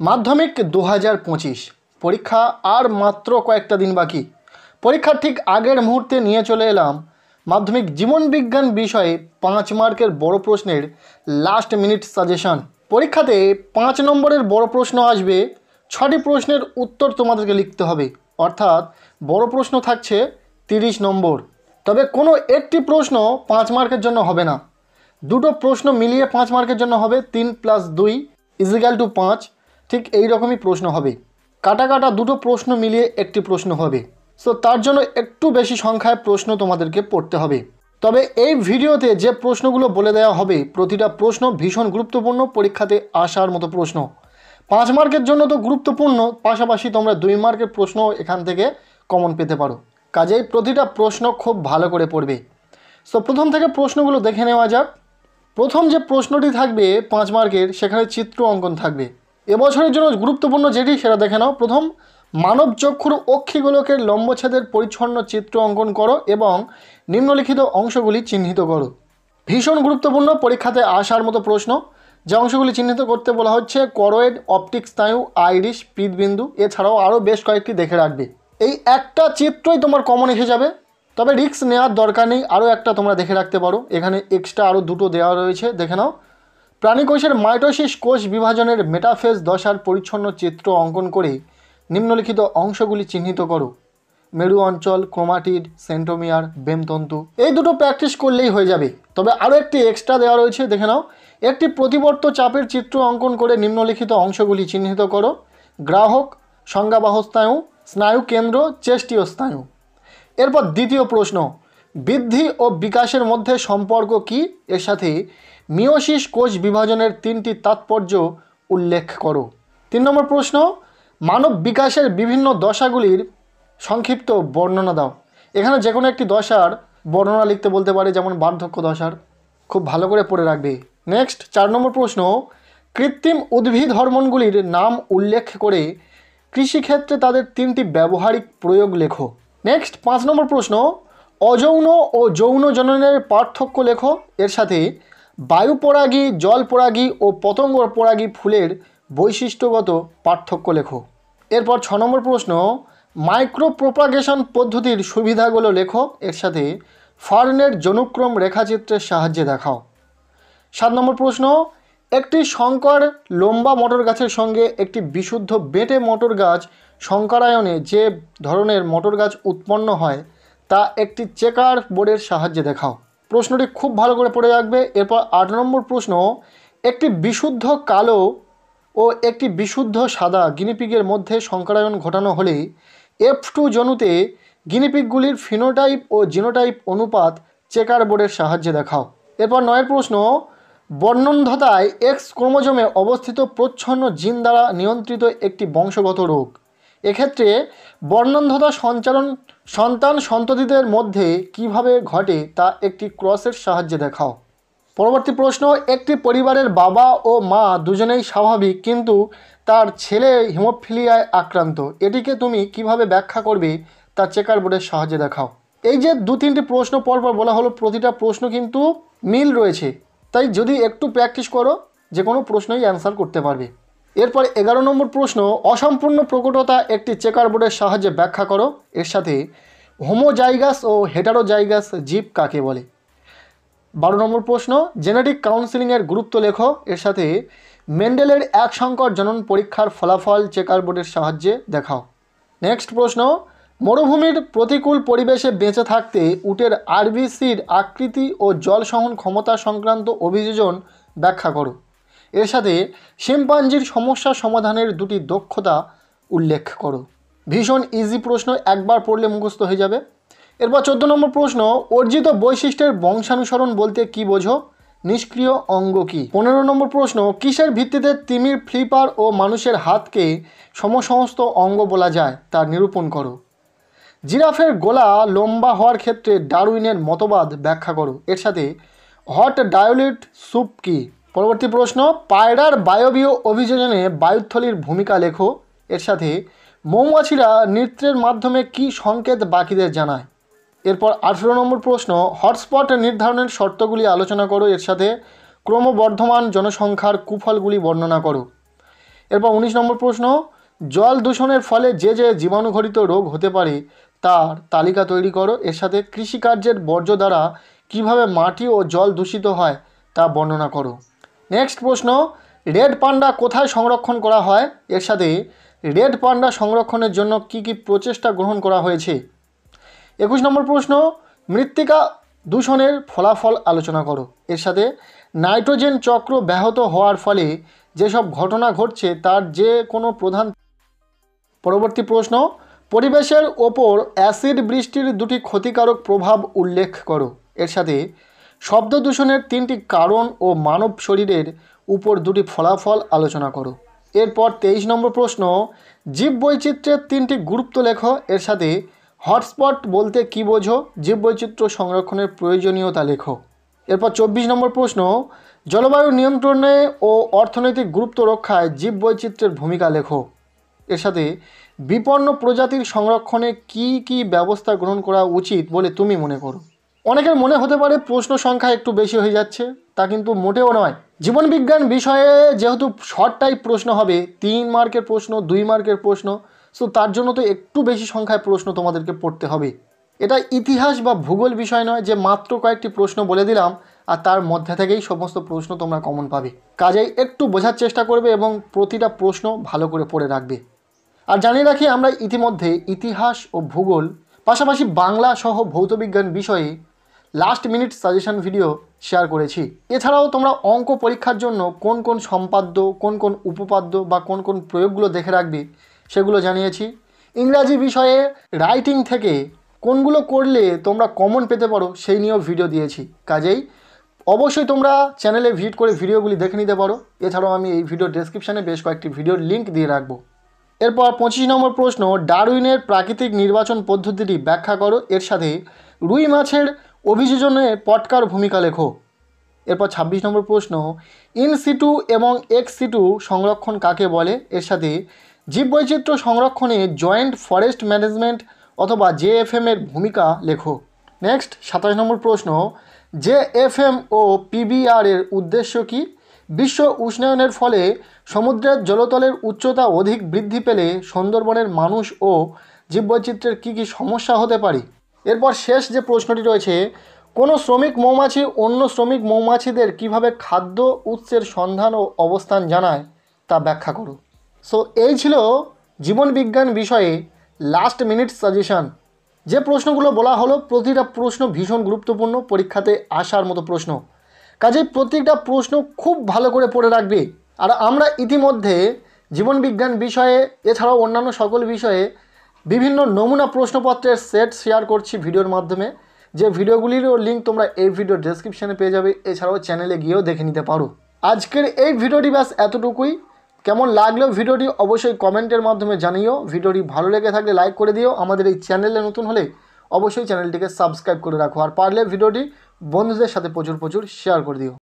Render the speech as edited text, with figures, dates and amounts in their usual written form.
মাধ্যমিক 2025 পরীক্ষা আর মাত্র কয়েকটা দিন বাকি। পরীক্ষার ঠিক আগের মুহূর্তে নিয়ে চলে এলাম মাধ্যমিক জীবন বিজ্ঞান বিষয়ে 5 মার্কের বড় প্রশ্নের লাস্ট মিনিট সাজেশন। পরীক্ষাতে 5 নম্বরের বড় প্রশ্ন আসবে, 6টি প্রশ্নের উত্তর তোমাদেরকে লিখতে হবে, অর্থাৎ বড় প্রশ্ন থাকছে 30 নম্বর। তবে কোনো একটি প্রশ্ন 5 মার্কের জন্য হবে না, দুটো প্রশ্ন মিলিয়ে 5 মার্কের জন্য হবে। 3 + 2 = 5, ঠিক এই রকমই প্রশ্ন হবে। কাটা কাটা দুটো প্রশ্ন মিলিয়ে একটি প্রশ্ন হবে। সো তার জন্য একটু বেশি সংখ্যায় প্রশ্ন তোমাদেরকে পড়তে হবে। তবে এই ভিডিওতে যে প্রশ্নগুলো বলে দেওয়া হবে, প্রতিটা প্রশ্ন ভীষণ গুরুত্বপূর্ণ, পরীক্ষাতে আসার মতো প্রশ্ন। 5 মার্কের জন্য তো গুরুত্বপূর্ণ, পাশাপাশি তোমরা 2 মার্কের প্রশ্ন এখান থেকে কমন পেতে পারো। কাজেই প্রতিটা প্রশ্ন খুব ভালো করে পড়বে। সো প্রথম থেকে প্রশ্নগুলো দেখে নেওয়া যাক। প্রথম যে প্রশ্নটি থাকবে 5 মার্কের, সেখানে চিত্র অঙ্কন থাকবে। এবছরের জন্য গুরুত্বপূর্ণ যেটি সেটা দেখে নাও। প্রথম, মানব চক্ষুর অক্ষিগোলকের লম্বচ্ছেদের পরিচ্ছন্ন চিত্র অঙ্কন করো এবং নিম্নলিখিত অংশগুলি চিহ্নিত করো। ভীষণ গুরুত্বপূর্ণ, পরীক্ষাতে আসার মতো প্রশ্ন। যে অংশগুলি চিহ্নিত করতে বলা হচ্ছে করোয়েড, অপটিক স্নায়ু, আইরিশ, পিতবিন্দু, এছাড়াও আরও বেশ কয়েকটি দেখে রাখবে। এই একটা চিত্রই তোমার কমন এসে যাবে, তবে রিস্ক নেওয়ার দরকার নেই, আরও একটা তোমরা দেখে রাখতে পারো। এখানে এক্সট্রা আরও দুটো দেওয়া রয়েছে, দেখে নাও। প্রাণীকোষের মাইটোসিস কোষ বিভাজনের মেটাফেজ দশার পরিচ্ছন্ন চিত্র অঙ্কন করে নিম্নলিখিত অংশগুলি চিহ্নিত করো। মেরু অঞ্চল, ক্রোমাটিড, সেন্ট্রোমিয়ার, বেমতন্তু। এই দুটো প্র্যাকটিস করলেই হয়ে যাবে। তবে আরও একটি এক্সট্রা দেওয়া রয়েছে, দেখে নাও। একটি প্রতিবর্ত চাপের চিত্র অঙ্কন করে নিম্নলিখিত অংশগুলি চিহ্নিত করো। গ্রাহক, সংজ্ঞাবাহ স্নায়ু, স্নায়ু কেন্দ্র, চেষ্টীয় স্নায়ু। এরপর দ্বিতীয় প্রশ্ন, বৃদ্ধি ও বিকাশের মধ্যে সম্পর্ক কি? এর সাথে মিওসিস কোষ বিভাজনের 3টি তাৎপর্য উল্লেখ করো। 3 নম্বর প্রশ্ন, মানব বিকাশের বিভিন্ন দশাগুলির সংক্ষিপ্ত বর্ণনা দাও। এখানে যে কোনো একটি দশার বর্ণনা লিখতে বলতে পারে, যেমন বার্ধক্য দশার। খুব ভালো করে পড়ে রাখবে। নেক্সট 4 নম্বর প্রশ্ন, কৃত্রিম উদ্ভিদ হরমোনগুলির নাম উল্লেখ করে কৃষিক্ষেত্রে তাদের 3টি ব্যবহারিক প্রয়োগ লেখো। নেক্সট 5 নম্বর প্রশ্ন, অযৌন ও যৌন জননের পার্থক্য লেখো। এর সাথে বায়ুপরাগী, জলপরাগী ও পতঙ্গ পরাগী ফুলের বৈশিষ্ট্যগত পার্থক্য লেখো। এরপর 6 নম্বর প্রশ্ন, মাইক্রো প্রোপাগেশন পদ্ধতির সুবিধাগুলো লেখো। এর সাথে ফার্নের জনুক্রম রেখাচিত্রের সাহায্যে দেখাও। 7 নম্বর প্রশ্ন, একটি সংকর লম্বা মটর গাছের সঙ্গে একটি বিশুদ্ধ বেঁটে মটর গাছ সংকরায়নে যে ধরনের মটর গাছ উৎপন্ন হয় তা একটি চেকার বোর্ডের সাহায্যে দেখাও। প্রশ্নটি খুব ভালো করে পড়ে রাখবে। এরপর 8 নম্বর প্রশ্ন, একটি বিশুদ্ধ কালো ও একটি বিশুদ্ধ সাদা গিনিপিগের মধ্যে সংকরায়ন ঘটানো হলে F2 জনুতে গিনিপিগগুলির ফিনোটাইপ ও জিনোটাইপ অনুপাত চেকার বোর্ডের সাহায্যে দেখাও। এরপর 9 প্রশ্ন, বর্ণন্ধতায় X ক্রোমোজোমে অবস্থিত প্রচ্ছন্ন জিন দ্বারা নিয়ন্ত্রিত একটি বংশগত রোগ। এক্ষেত্রে বর্ণন্ধতা সন্তান সন্ততিদের মধ্যে কিভাবে ঘটে তা একটি ক্রসের সাহায্যে দেখাও। পরবর্তী প্রশ্ন, একটি পরিবারের বাবা ও মা দুজনেই স্বাভাবিক, কিন্তু তার ছেলে হিমোফিলিয়ায় আক্রান্ত। এটিকে তুমি কিভাবে ব্যাখ্যা করবে তা চেকার বোর্ডের সাহায্যে দেখাও। এই যে 2-3টি প্রশ্ন পরপর বলা হলো, প্রতিটা প্রশ্ন কিন্তু মিল রয়েছে, তাই যদি একটু প্র্যাকটিস করো যে কোনো প্রশ্নই অ্যান্সার করতে পারবে। এরপর 11 নম্বর প্রশ্ন, অসম্পূর্ণ প্রকটতা একটি চেকার বোর্ডের সাহায্যে ব্যাখ্যা করো। এর সাথে হোমোজাইগাস ও হেটারোজাইগাস জীব কাকে বলে। 12 নম্বর প্রশ্ন, জেনেটিক কাউন্সেলিংয়ের গুরুত্ব লেখো। এর সাথে মেন্ডেলের এক সংকর জনন পরীক্ষার ফলাফল চেকার বোর্ডের সাহায্যে দেখাও। নেক্সট প্রশ্ন, মরুভূমির প্রতিকূল পরিবেশে বেঁচে থাকতে উটের আরবিসির আকৃতি ও জল সহন ক্ষমতা সংক্রান্ত অভিযোজন ব্যাখ্যা করো। এর সাথে শিম্পাঞ্জির সমস্যা সমাধানের 2টি দক্ষতা উল্লেখ করো। ভীষণ ইজি প্রশ্ন, একবার পড়লে মুখস্থ হয়ে যাবে। এরপর 14 নম্বর প্রশ্ন, অর্জিত বৈশিষ্ট্যের বংশানুসরণ বলতে কি বোঝো? নিষ্ক্রিয় অঙ্গ কি? 15 নম্বর প্রশ্ন, কিসের ভিত্তিতে তিমির, ফ্লিপার ও মানুষের হাতকে সমসমস্ত অঙ্গ বলা যায় তা নিরূপণ করো। জিরাফের গলা লম্বা হওয়ার ক্ষেত্রে ডারউইনের মতবাদ ব্যাখ্যা করো। এর সাথে হট ডায়োলিট স্যুপ কি? পরবর্তী প্রশ্ন, পায়রার বায়বীয় অভিযোজনে বায়ুথলির ভূমিকা লেখো। এর সাথে মৌমাছিরা নৃত্যের মাধ্যমে কি সংকেত বাকিদের জানায়। এরপর 18 নম্বর প্রশ্ন, হটস্পট নির্ধারণের শর্তগুলি আলোচনা করো। এর সাথে ক্রমবর্ধমান জনসংখ্যার কুফলগুলি বর্ণনা করো। এরপর 19 নম্বর প্রশ্ন, জল দূষণের ফলে যে যে জীবাণুঘটিত রোগ হতে পারে তার তালিকা তৈরি করো। এর সাথে কৃষিকার্যের বর্জ্য দ্বারা কিভাবে মাটি ও জল দূষিত হয় তা বর্ণনা করো। নেক্সট প্রশ্ন, রেড পান্ডা কোথায় সংরক্ষণ করা হয়? এর সাথে রেড পান্ডা সংরক্ষণের জন্য কি কি প্রচেষ্টা গ্রহণ করা হয়েছে। 21 নম্বর প্রশ্ন, মৃত্তিকা দূষণের ফলাফল আলোচনা করো। এর সাথে নাইট্রোজেন চক্র ব্যাহত হওয়ার ফলে যেসব ঘটনা ঘটছে তার যে কোনো প্রধান। পরবর্তী প্রশ্ন, পরিবেশের ওপর অ্যাসিড বৃষ্টির দুটি ক্ষতিকারক প্রভাব উল্লেখ করো। এর সাথে শব্দ দূষণের 3টি কারণ ও মানব শরীরের উপর দুটি ফলাফল আলোচনা করো। এরপর 23 নম্বর প্রশ্ন, জীববৈচিত্র্যের 3টি গুরুত্ব লেখো। এর সাথে হটস্পট বলতে কী বোঝো? জীববৈচিত্র্য সংরক্ষণের প্রয়োজনীয়তা লেখো। এরপর 24 নম্বর প্রশ্ন, জলবায়ু নিয়ন্ত্রণে ও অর্থনৈতিক গুরুত্ব রক্ষায় জীববৈচিত্র্যের ভূমিকা লেখো। এর সাথে বিপন্ন প্রজাতির সংরক্ষণে কি কি ব্যবস্থা গ্রহণ করা উচিত বলে তুমি মনে করো। অনেকের মনে হতে পারে প্রশ্ন সংখ্যা একটু বেশি হয়ে যাচ্ছে, তা কিন্তু মোটেও নয়। জীবনবিজ্ঞান বিষয়ে যেহেতু শর্ট টাইপ প্রশ্ন হবে, 3 মার্কের প্রশ্ন, 2 মার্কের প্রশ্ন, সো তার জন্য তো একটু বেশি সংখ্যায় প্রশ্ন তোমাদেরকে পড়তে হবে। এটা ইতিহাস বা ভূগোল বিষয় নয় যে মাত্র কয়েকটি প্রশ্ন বলে দিলাম আর তার মধ্যে থেকেই সমস্ত প্রশ্ন তোমরা কমন পাবে। কাজেই একটু বোঝার চেষ্টা করবে এবং প্রতিটা প্রশ্ন ভালো করে পড়ে রাখবে। আর জানিয়ে রাখি, আমরা ইতিমধ্যে ইতিহাস ও ভূগোল পাশাপাশি বাংলা সহ ভৌতবিজ্ঞান বিষয়ে last minute suggestion video share করেছি। এছাড়াও তোমরা অঙ্ক পরীক্ষার জন্য কোন কোন সম্পাদ্য, কোন কোন উপপাদ্য বা কোন কোন প্রয়োগগুলো দেখে রাখবে সেগুলো জানিয়েছি। ইংরাজি বিষয়ে রাইটিং থেকে কোনগুলো করলে তোমরা কমন পেতে পারো সেই নিয়েও ভিডিও দিয়েছি। কাজেই অবশ্যই তোমরা চ্যানেলে ভিজিট করে ভিডিওগুলি দেখে নিতে পারো। এছাড়াও আমি এই ভিডিও ডেসক্রিপশানে বেশ কয়েকটি ভিডিওর লিঙ্ক দিয়ে রাখবো। এরপর 25 নম্বর প্রশ্ন, ডারউইনের প্রাকৃতিক নির্বাচন পদ্ধতিটি ব্যাখ্যা করো। এর সাথে রুই মাছের অভিযোজনে পটকার ভূমিকা লেখো। এরপর 26 নম্বর প্রশ্ন, ইন সিটু এবং এক্স সিটু সংরক্ষণ কাকে বলে? এর সাথে জীববৈচিত্র্য সংরক্ষণে জয়েন্ট ফরেস্ট ম্যানেজমেন্ট অথবা জেএফএম এর ভূমিকা লেখো। নেক্সট 27 নম্বর প্রশ্ন, জেএফএম ও পিবিআর এর উদ্দেশ্য কী? বিশ্ব উষ্ণায়নের ফলে সমুদ্রের জলতলের উচ্চতা অধিক বৃদ্ধি পেলে সুন্দরবনের মানুষ ও জীববৈচিত্র্যের কী কী সমস্যা হতে পারে। এরপর শেষ যে প্রশ্নটি রয়েছে, কোনো শ্রমিক মৌমাছি অন্য শ্রমিক মৌমাছিদের কিভাবে খাদ্য উৎসের সন্ধান ও অবস্থান জানায় তা ব্যাখ্যা করো। সো এই ছিল জীবনবিজ্ঞান বিষয়ে লাস্ট মিনিট সাজেশান। যে প্রশ্নগুলো বলা হলো প্রতিটা প্রশ্ন ভীষণ গুরুত্বপূর্ণ, পরীক্ষাতে আসার মতো প্রশ্ন। কাজেই প্রত্যেকটা প্রশ্ন খুব ভালো করে পড়ে রাখবে। আর আমরা ইতিমধ্যে জীবনবিজ্ঞান বিষয়ে এছাড়াও অন্যান্য সকল বিষয়ে বিভিন্ন নমুনা প্রশ্নপত্রের সেট শেয়ার করছি ভিডিওর মাধ্যমে, যে ভিডিওগুলিরও লিঙ্ক তোমরা এই ভিডিওর ডেসক্রিপশানে পেয়ে যাবে। এছাড়াও চ্যানেলে গিয়েও দেখে নিতে পারো। আজকের এই ভিডিওটি ব্যাস এতটুকুই। কেমন লাগলো ভিডিওটি অবশ্যই কমেন্টের মাধ্যমে জানিও। ভিডিওটি ভালো লেগে থাকলে লাইক করে দিও। আমাদের এই চ্যানেলে নতুন হলে অবশ্যই চ্যানেলটিকে সাবস্ক্রাইব করে রাখো। আর পারলে ভিডিওটি বন্ধুদের সাথে প্রচুর শেয়ার করে দিও।